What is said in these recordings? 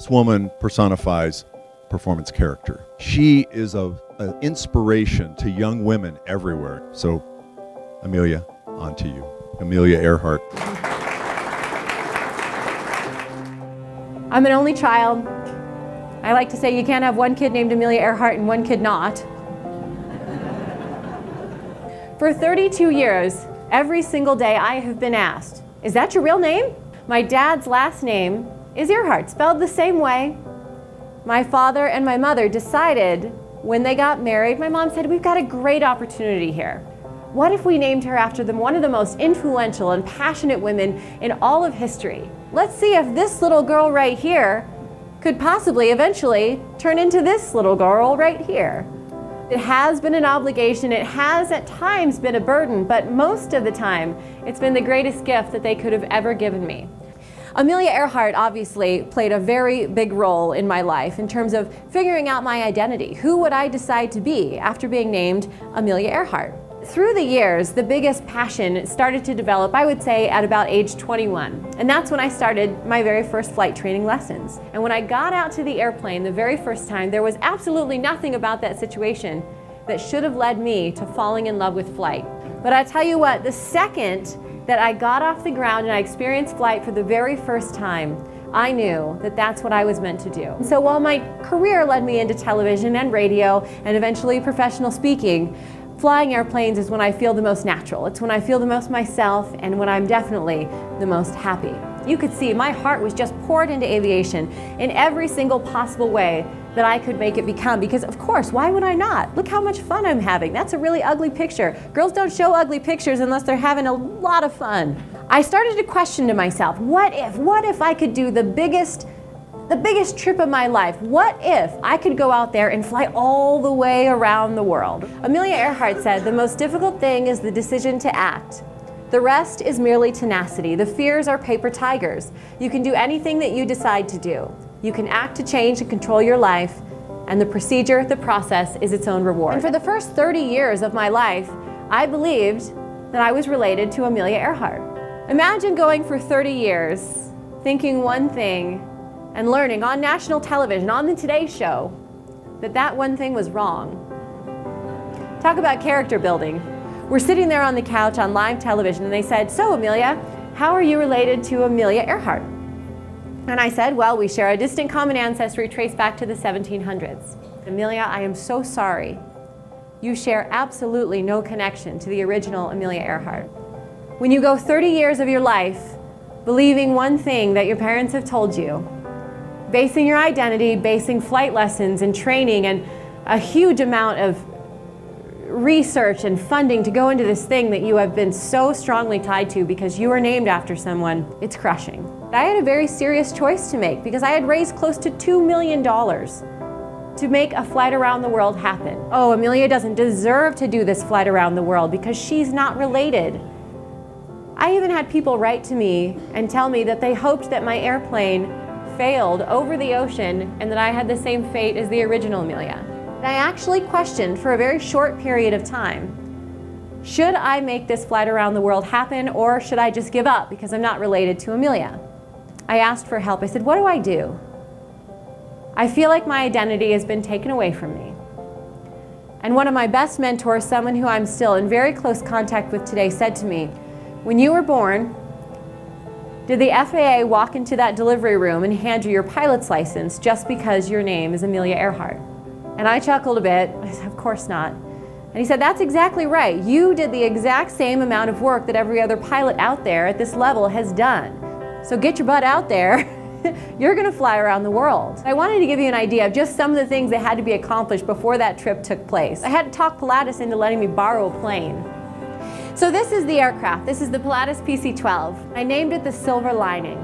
This woman personifies performance character. She is an inspiration to young women everywhere. So, Amelia, on to you. Amelia Earhart. I'm an only child. I like to say you can't have one kid named Amelia Earhart and one kid not. For 32 years, every single day I have been asked, is that your real name? My dad's last name is Earhart, spelled the same way. My father and my mother decided when they got married, my mom said, we've got a great opportunity here. What if we named her after one of the most influential and passionate women in all of history? Let's see if this little girl right here could possibly eventually turn into this little girl right here. It has been an obligation, it has at times been a burden, but most of the time, it's been the greatest gift that they could have ever given me. Amelia Earhart obviously played a very big role in my life in terms of figuring out my identity. Who would I decide to be after being named Amelia Earhart? Through the years, the biggest passion started to develop, I would say, at about age 21. And that's when I started my very first flight training lessons. And when I got out to the airplane the very first time, there was absolutely nothing about that situation that should have led me to falling in love with flight. But I tell you what, the second that I got off the ground and I experienced flight for the very first time, I knew that that's what I was meant to do. So while my career led me into television and radio and eventually professional speaking, flying airplanes is when I feel the most natural. It's when I feel the most myself and when I'm definitely the most happy. You could see my heart was just poured into aviation in every single possible way that I could make it become, because of course, why would I not? Look how much fun I'm having. That's a really ugly picture. Girls don't show ugly pictures unless they're having a lot of fun. I started to question to myself, what if I could do the biggest trip of my life? What if I could go out there and fly all the way around the world? Amelia Earhart said, the most difficult thing is the decision to act. The rest is merely tenacity. The fears are paper tigers. You can do anything that you decide to do. You can act to change and control your life, and the procedure, the process, is its own reward. And for the first 30 years of my life, I believed that I was related to Amelia Earhart. Imagine going for 30 years, thinking one thing, and learning on national television, on the Today Show, that one thing was wrong. Talk about character building. We're sitting there on the couch on live television, and they said, so Amelia, how are you related to Amelia Earhart? And I said, well, we share a distant common ancestry traced back to the 1700s. Amelia, I am so sorry. You share absolutely no connection to the original Amelia Earhart. When you go 30 years of your life believing one thing that your parents have told you, basing your identity, basing flight lessons and training and a huge amount of research and funding to go into this thing that you have been so strongly tied to because you were named after someone, it's crushing. I had a very serious choice to make because I had raised close to $2 million to make a flight around the world happen. Oh, Amelia doesn't deserve to do this flight around the world because she's not related. I even had people write to me and tell me that they hoped that my airplane failed over the ocean and that I had the same fate as the original Amelia. I actually questioned for a very short period of time, should I make this flight around the world happen or should I just give up because I'm not related to Amelia? I asked for help. I said, what do I do? I feel like my identity has been taken away from me. And one of my best mentors, someone who I'm still in very close contact with today, said to me, when you were born, did the FAA walk into that delivery room and hand you your pilot's license just because your name is Amelia Earhart? And I chuckled a bit. I said, of course not. And he said, that's exactly right. You did the exact same amount of work that every other pilot out there at this level has done. So get your butt out there. You're going to fly around the world. I wanted to give you an idea of just some of the things that had to be accomplished before that trip took place. I had to talk Pilatus into letting me borrow a plane. So this is the aircraft. This is the Pilatus PC-12. I named it the Silver Lining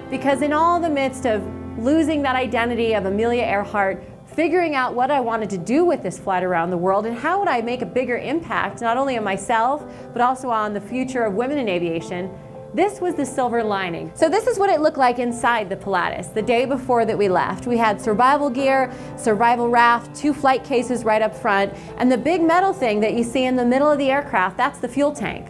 because in all the midst of losing that identity of Amelia Earhart, figuring out what I wanted to do with this flight around the world and how would I make a bigger impact not only on myself but also on the future of women in aviation, this was the silver lining. So this is what it looked like inside the Pilatus the day before that we left. We had survival gear, survival raft, 2 flight cases right up front, and the big metal thing that you see in the middle of the aircraft, that's the fuel tank.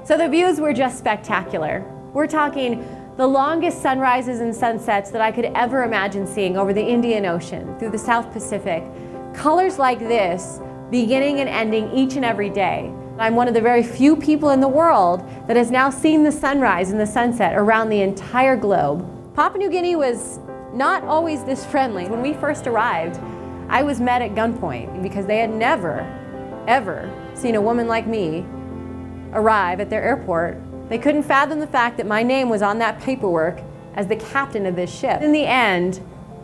So the views were just spectacular. We're talking the longest sunrises and sunsets that I could ever imagine seeing over the Indian Ocean, through the South Pacific. Colors like this, beginning and ending each and every day. I'm one of the very few people in the world that has now seen the sunrise and the sunset around the entire globe. Papua New Guinea was not always this friendly. When we first arrived, I was met at gunpoint because they had never, ever seen a woman like me arrive at their airport. They couldn't fathom the fact that my name was on that paperwork as the captain of this ship. In the end,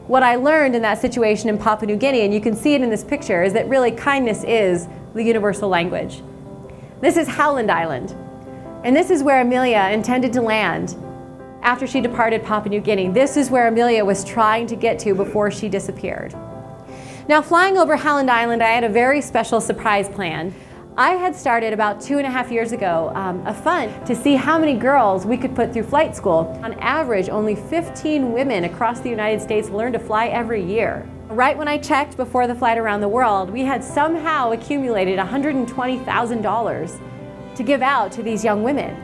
what I learned in that situation in Papua New Guinea, and you can see it in this picture, is that really kindness is the universal language. This is Howland Island, and this is where Amelia intended to land after she departed Papua New Guinea. This is where Amelia was trying to get to before she disappeared. Now, flying over Howland Island, I had a very special surprise plan. I had started about 2.5 years ago a fund to see how many girls we could put through flight school. On average, only 15 women across the United States learn to fly every year. Right when I checked before the flight around the world, we had somehow accumulated $120,000 to give out to these young women.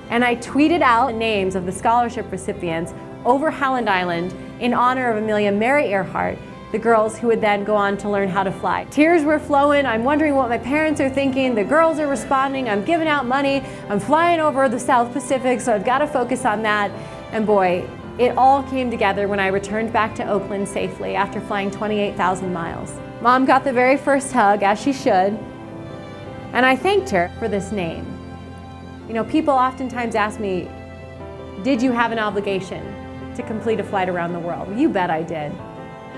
And I tweeted out the names of the scholarship recipients over Howland Island in honor of Amelia Mary Earhart, the girls who would then go on to learn how to fly. Tears were flowing. I'm wondering what my parents are thinking. The girls are responding. I'm giving out money. I'm flying over the South Pacific, so I've got to focus on that. And boy, it all came together when I returned back to Oakland safely after flying 28,000 miles. Mom got the very first hug, as she should, and I thanked her for this name. You know, people oftentimes ask me, did you have an obligation to complete a flight around the world? Well, you bet I did,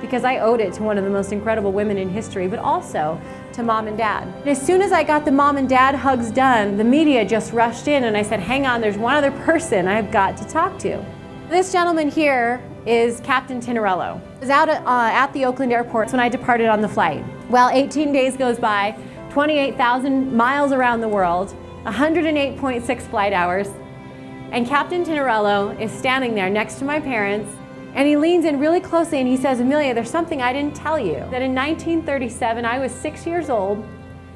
because I owed it to one of the most incredible women in history, but also to Mom and Dad. And as soon as I got the Mom and Dad hugs done, the media just rushed in, and I said, hang on, there's one other person I've got to talk to. This gentleman here is Captain Tinarello. I was out at the Oakland airport when I departed on the flight. Well, 18 days goes by, 28,000 miles around the world, 108.6 flight hours, and Captain Tinarello is standing there next to my parents, and he leans in really closely and he says, Amelia, there's something I didn't tell you. That in 1937, I was 6 years old,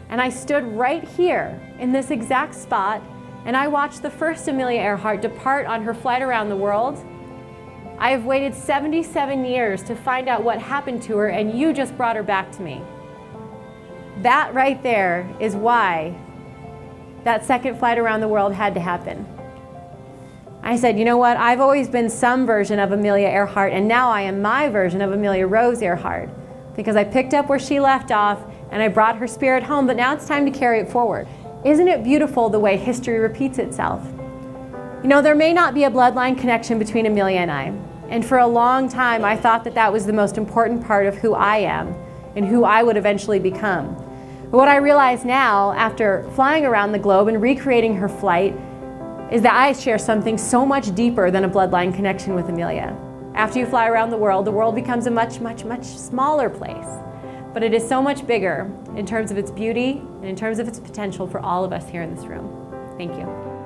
and I stood right here in this exact spot, and I watched the first Amelia Earhart depart on her flight around the world. I have waited 77 years to find out what happened to her, and you just brought her back to me. That right there is why that second flight around the world had to happen. I said, you know what, I've always been some version of Amelia Earhart, and now I am my version of Amelia Rose Earhart, because I picked up where she left off and I brought her spirit home, but now it's time to carry it forward. Isn't it beautiful the way history repeats itself? You know, there may not be a bloodline connection between Amelia and I, and for a long time I thought that that was the most important part of who I am and who I would eventually become. But what I realize now, after flying around the globe and recreating her flight, is that I share something so much deeper than a bloodline connection with Amelia. After you fly around the world becomes a much, much, much smaller place. But it is so much bigger in terms of its beauty and in terms of its potential for all of us here in this room. Thank you.